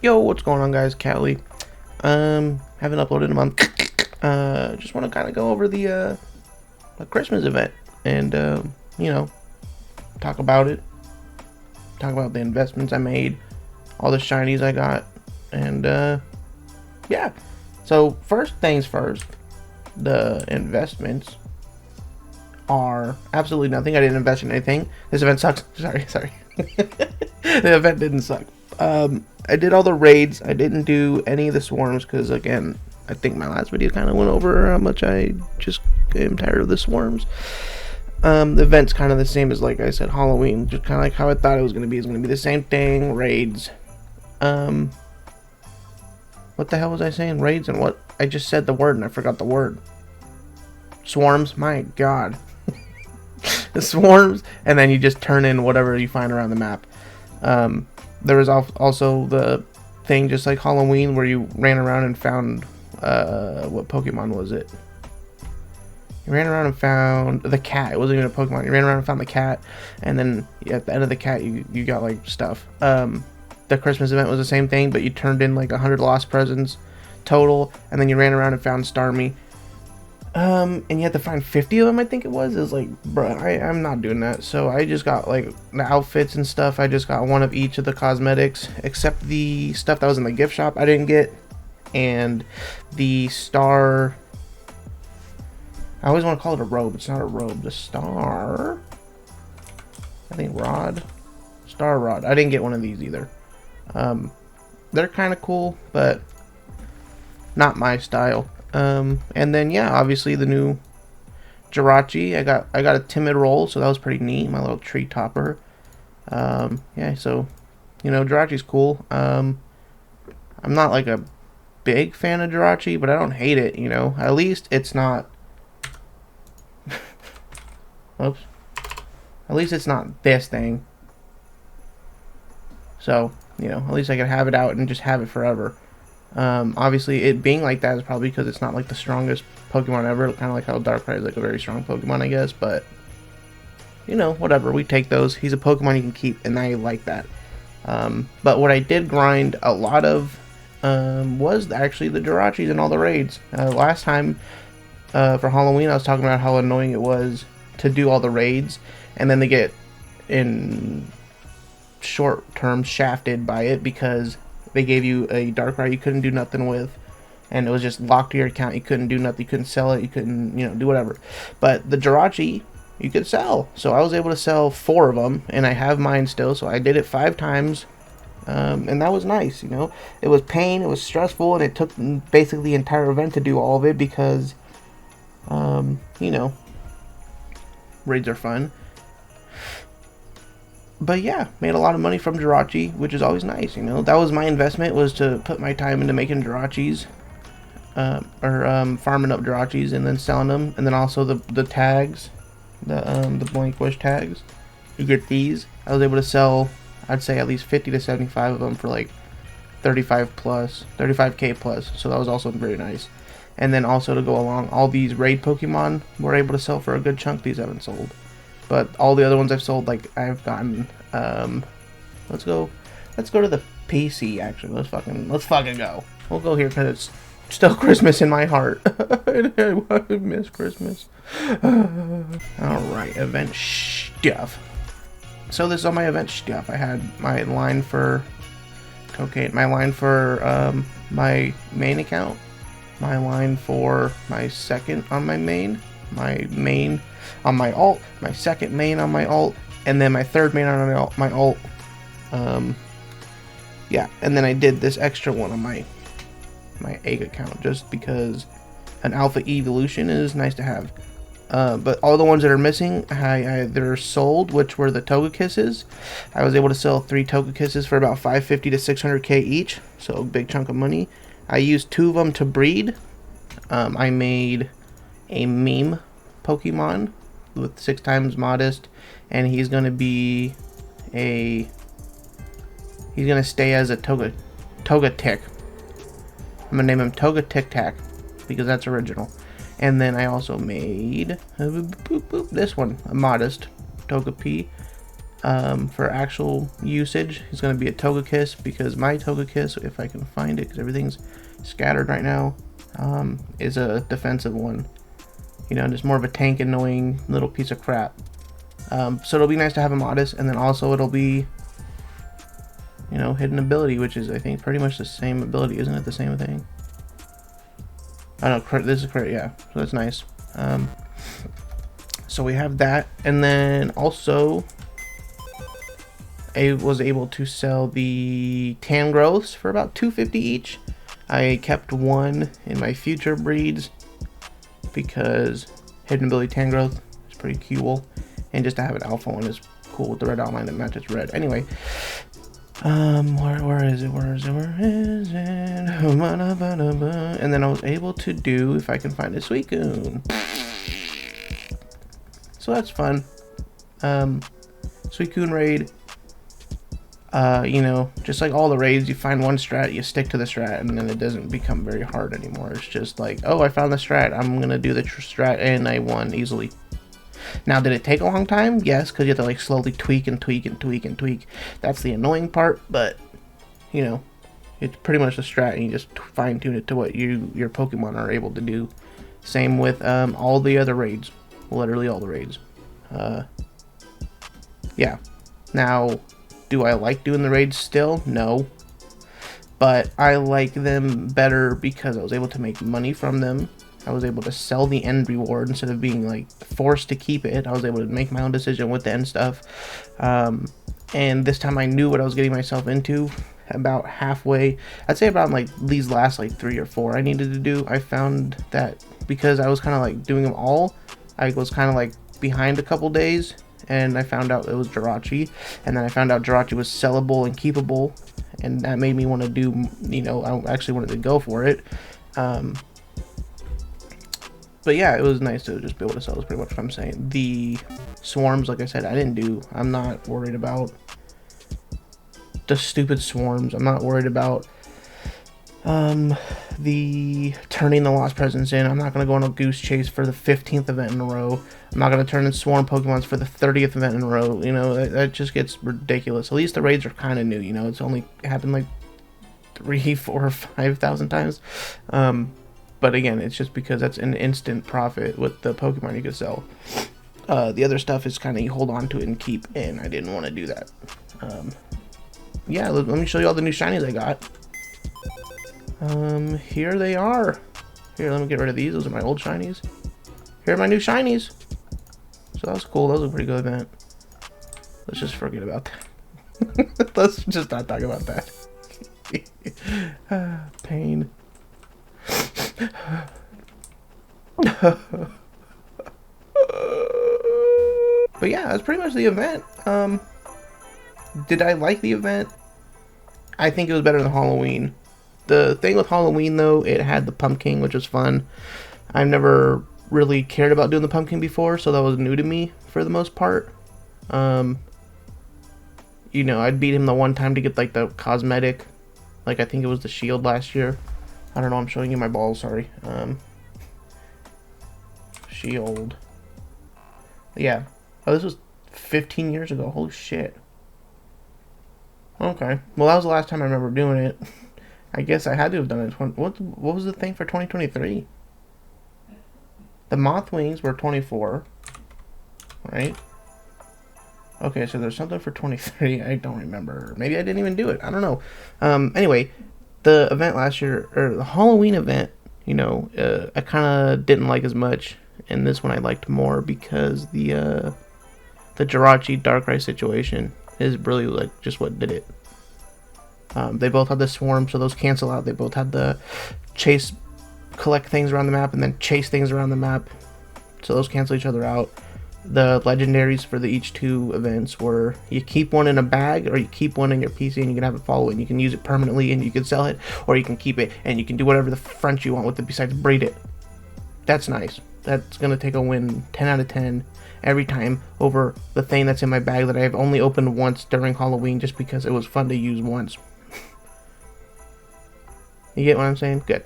Yo, what's going on, guys? Cali. Haven't uploaded in a month. Just want to kind of go over the Christmas event and you know, talk about it. Talk about the investments I made, all the shinies I got, and yeah. So first things first, the investments are absolutely nothing. I didn't invest in anything. This event sucks. Sorry. The event didn't suck. I did all the raids. I didn't do any of the swarms because, again, I think my last video kind of went over how much I just am tired of the swarms. The event's kind of the same as, like I said, Halloween. Just kind of like how I thought it was going to be. It's going to be the same thing. Raids. What the hell was I saying? Raids and what? I just said the word and I forgot the word. Swarms? My god. The swarms, and then you just turn in whatever you find around the map. There was also the thing just like Halloween where you ran around and found what Pokemon was it? You ran around and found the cat. It wasn't even a Pokemon. You ran around and found the cat, and then at the end of the cat you got like stuff. The Christmas event was the same thing, but you turned in like 100 lost presents total, and then you ran around and found Starmie. And you had to find 50 of them, I think it was. It was like, bruh, I'm not doing that. So I just got like the outfits and stuff. I just got one of each of the cosmetics, except the stuff that was in the gift shop I didn't get. And the star, I always want to call it a robe. It's not a robe. The star, I think rod, star rod. I didn't get one of these either. They're kind of cool, but not my style. And then yeah, obviously the new Jirachi. I got a timid roll, so that was pretty neat. My little tree topper. Yeah, so you know, Jirachi's cool. I'm not like a big fan of Jirachi, but I don't hate it. You know, at least it's not. Oops. At least it's not this thing. So you know, at least I can have it out and just have it forever. Obviously, it being like that is probably because it's not like the strongest Pokemon ever. Kind of like how Darkrai is like a very strong Pokemon, I guess. But you know, whatever. We take those. He's a Pokemon you can keep, and I like that. But what I did grind a lot of was actually the Jirachis and all the raids. Last time for Halloween, I was talking about how annoying it was to do all the raids, and then they get in short term shafted by it because they gave you a Darkrai you couldn't do nothing with, and it was just locked to your account. You couldn't do nothing. You couldn't sell it. You couldn't, you know, do whatever. But the Jirachi, you could sell. So I was able to sell 4 of them, and I have mine still. So I did it 5 times, and that was nice. You know, it was pain. It was stressful, and it took basically the entire event to do all of it because, you know, raids are fun. But yeah, made a lot of money from Jirachi, which is always nice, you know. That was my investment, was to put my time into making Jirachis, farming up Jirachis and then selling them, and then also the tags, the blank wish tags. You get these. I was able to sell, I'd say at least 50 to 75 of them for like 35k plus. So that was also very nice. And then also to go along, all these raid Pokemon were able to sell for a good chunk. These haven't sold. But all the other ones I've sold, like I've gotten. Let's go to the PC. Actually, let's fucking go. We'll go here because it's still Christmas in my heart. I miss Christmas. All right, event stuff. So this is all my event stuff. I had my line for cocaine, my line for my main account, my line for my second on my main on my alt, my second main on my alt, and then my third main on my alt. Yeah, and then I did this extra one on my egg account just because an alpha evolution is nice to have. But all the ones that are missing, they're sold, which were the Togekisses. I was able to sell 3 Togekisses for about 550 to 600k each, so a big chunk of money. I used 2 of them to breed. I made a meme Pokemon with 6 times modest, and he's gonna stay as a Togetic. I'm gonna name him Togetic Tac because that's original. And then I also made this one, a modest Togepi. For actual usage, he's going to be a Togekiss, because my Togekiss, if I can find it, because everything's scattered right now, is a defensive one. You know, just more of a tank annoying little piece of crap. So it'll be nice to have a Modest, and then also it'll be, you know, hidden ability, which is, I think, pretty much the same ability. Isn't it the same thing? I don't know, this is crit, yeah, so that's nice. So we have that, and then also I was able to sell the Tangrowths for about $250 each. I kept one in my future breeds because hidden ability Tangrowth is pretty cool, and just to have an alpha one is cool with the red outline that matches red. Anyway, where is it? And then I was able to do, if I can find a Suicune. So that's fun. Suicune raid. You know, just like all the raids, you find one strat, you stick to the strat, and then it doesn't become very hard anymore. It's just like, oh, I found the strat, I'm gonna do the strat, and I won easily. Now, did it take a long time? Yes, because you have to like slowly tweak and tweak and tweak and tweak. That's the annoying part, but you know, it's pretty much the strat, and you just fine tune it to what your Pokemon are able to do. Same with all the other raids, literally all the raids. Yeah. Now, do I like doing the raids still? No. But I like them better because I was able to make money from them. I was able to sell the end reward instead of being like forced to keep it. I was able to make my own decision with the end stuff. And this time I knew what I was getting myself into. About halfway, I'd say about like these last like 3 or 4 I needed to do, I found that because I was kind of like doing them all, I was kind of like behind a couple days, and I found out it was Jirachi, and then I found out Jirachi was sellable and keepable, and that made me want to do, you know, I actually wanted to go for it. But yeah, it was nice to just be able to sell, is pretty much what I'm saying. The swarms, like I said, I'm not worried about the stupid swarms. I'm not worried about the turning the lost presents in. I'm not going to go on a goose chase for the 15th event in a row. I'm not going to turn in swarm Pokemons for the 30th event in a row. You know, that just gets ridiculous. At least the raids are kind of new, you know. It's only happened like 3, 4, or 5,000 times. But again, it's just because that's an instant profit with the Pokemon you could sell. The other stuff is kind of you hold on to it and keep, and I didn't want to do that. Yeah, let me show you all the new shinies I got. Here they are. Here, let me get rid of these. Those are my old shinies. Here are my new shinies. So that was cool. That was a pretty good event. Let's just forget about that. Let's just not talk about that. Pain. But yeah, that's pretty much the event. Did I like the event? I think it was better than Halloween. The thing with Halloween, though, it had the pumpkin, which was fun. I've never really cared about doing the pumpkin before, so that was new to me for the most part. You know, I'd beat him the one time to get like the cosmetic, like I think it was the shield last year. I don't know, I'm showing you my balls, sorry. Shield. Yeah. Oh, this was 15 years ago. Holy shit. Okay. Well, that was the last time I remember doing it. I guess I had to have done it. What was the thing for 2023? The moth wings were 24. Right? Okay, so there's something for 23. I don't remember. Maybe I didn't even do it. I don't know. Anyway, the event last year, or the Halloween event, you know, I kind of didn't like as much. And this one I liked more because the Jirachi Darkrai situation is really like just what did it. They both had the swarm, so those cancel out. They both had the chase, collect things around the map, and then chase things around the map. So those cancel each other out. The legendaries for each 2 events were you keep one in a bag, or you keep one in your PC and you can have it follow it. And you can use it permanently and you can sell it, or you can keep it and you can do whatever the front you want with it besides breed it. That's nice. That's going to take a win 10 out of 10 every time over the thing that's in my bag that I've only opened once during Halloween just because it was fun to use once. You get what I'm saying? Good.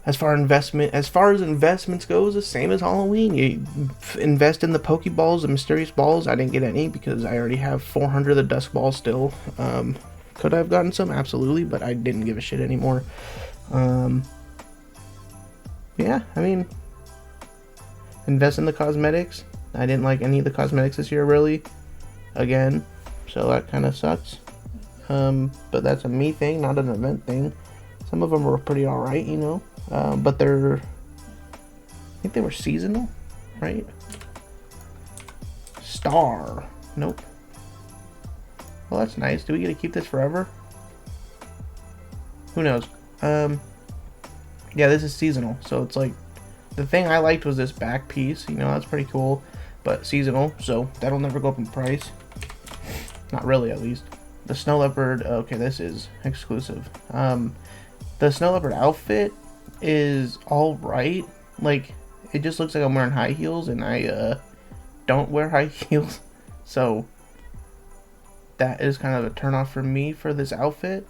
As far as investments goes, the same as Halloween. You invest in the Pokeballs, the mysterious balls. I didn't get any because I already have 400 of the Dusk Balls still. Could I have gotten some? Absolutely, but I didn't give a shit anymore. Yeah, I mean, invest in the cosmetics. I didn't like any of the cosmetics this year, really. Again, so that kind of sucks. But that's a me thing, not an event thing. Some of them were pretty alright, you know. But I think they were seasonal, right? Star. Nope. Well, that's nice. Do we get to keep this forever? Who knows? Yeah, this is seasonal. So it's like, the thing I liked was this back piece. You know, that's pretty cool. But seasonal, so that'll never go up in price. Not really, at least. The Snow Leopard, okay, this is exclusive. The Snow Leopard outfit is alright. Like, it just looks like I'm wearing high heels, and I don't wear high heels. So that is kind of a turn off for me for this outfit.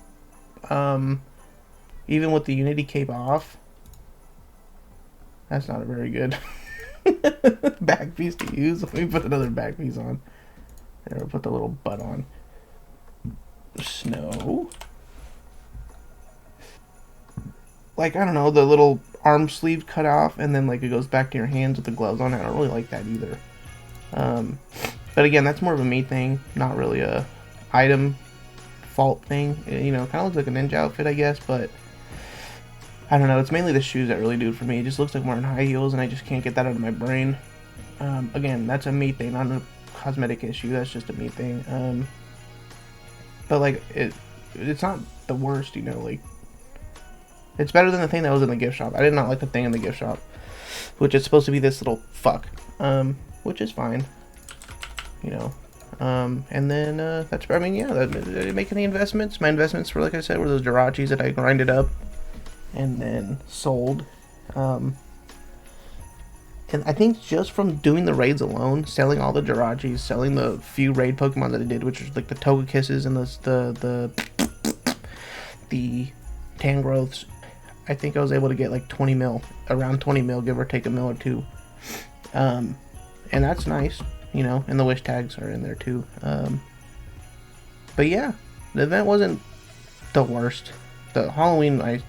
Even with the Unity cape off, that's not a very good back piece to use. Let me put another back piece on. There, we'll put the little butt on. Snow. Like, I don't know, the little arm sleeve cut off, and then like it goes back to your hands with the gloves on. I don't really like that either. But again, that's more of a me thing, not really a item fault thing. You know, kind of looks like a ninja outfit, I guess, but I don't know. It's mainly the shoes that really do it for me. It just looks like I'm wearing high heels, and I just can't get that out of my brain. Again, that's a me thing, not a cosmetic issue. That's just a me thing. But like, it's not the worst, you know. Like, it's better than the thing that was in the gift shop. I did not like the thing in the gift shop, which is supposed to be this little fuck, which is fine, you know. And then that's, I mean, yeah, I didn't make any investments. My investments were, like I said, were those Jirachis that I grinded up and then sold. And I think just from doing the raids alone, selling all the Jirachis, selling the few raid Pokemon that I did, which was like the Togekisses and the Tangrowths, I think I was able to get like 20 mil, around 20 mil, give or take a mil or two. And that's nice, you know, and the wish tags are in there too. But yeah, the event wasn't the worst. The Halloween, I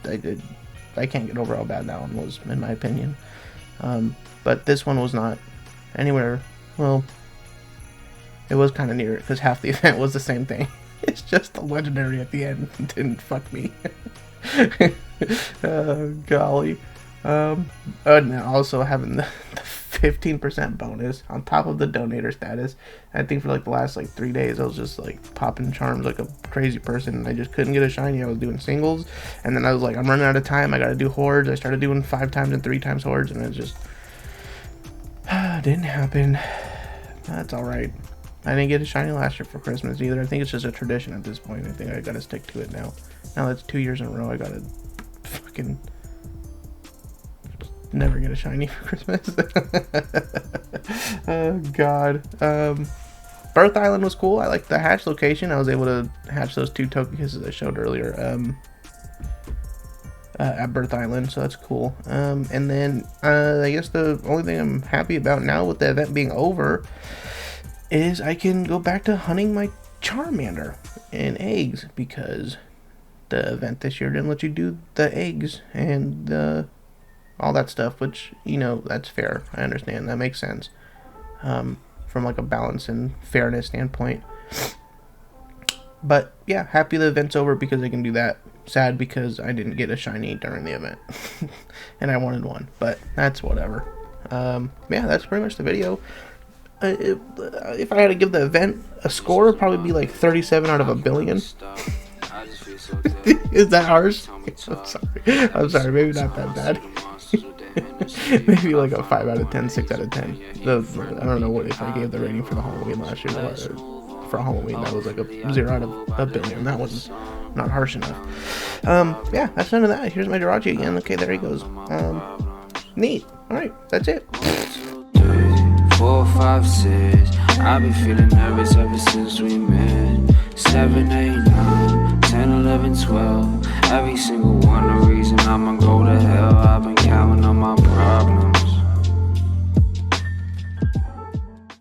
can't get over how bad that one was, in my opinion. But this one was not anywhere, well, it was kind of near it, because half the event was the same thing. It's just the legendary at the end didn't fuck me. Golly. And also having the 15% bonus on top of the donator status. I think for like the last like 3 days I was just like popping charms like a crazy person, and I just couldn't get a shiny. I was doing singles, and then I was like, I'm running out of time, I gotta do hordes. I started doing 5 times and 3 times hordes, and it just didn't happen. That's alright. I didn't get a shiny last year for Christmas either. I think it's just a tradition at this point. I think I gotta stick to it now. Now that's 2 years in a row I gotta fucking never get a shiny for Christmas. Oh god. Birth Island was cool. I liked the hatch location. I was able to hatch those 2 Togekisses I showed earlier at Birth Island, so that's cool. And then I guess the only thing I'm happy about now with the event being over is I can go back to hunting my Charmander and eggs, because the event this year didn't let you do the eggs and all that stuff, which, you know, that's fair. I understand. That makes sense. From like a balance and fairness standpoint. But yeah, happy the event's over because I can do that. Sad because I didn't get a shiny during the event. And I wanted one, but that's whatever. Yeah, that's pretty much the video. If I had to give the event a score, it'd probably be like 37 out of a billion. Is that harsh? I'm sorry, maybe not that bad. Maybe like a 5 out of 10, 6 out of 10. I don't know what if I gave the rating for the Halloween last year. For Halloween, that was like a 0 out of a billion. That was not harsh enough. Yeah, that's none of that. Here's my Jirachi again. Okay, there he goes. Neat. Alright, that's it. 4, 5, 6. I've been feeling nervous ever since we met. 7, 8, 9, 10, 11, 12. Every single one a reason I'ma go to hell. I've been counting on my bro.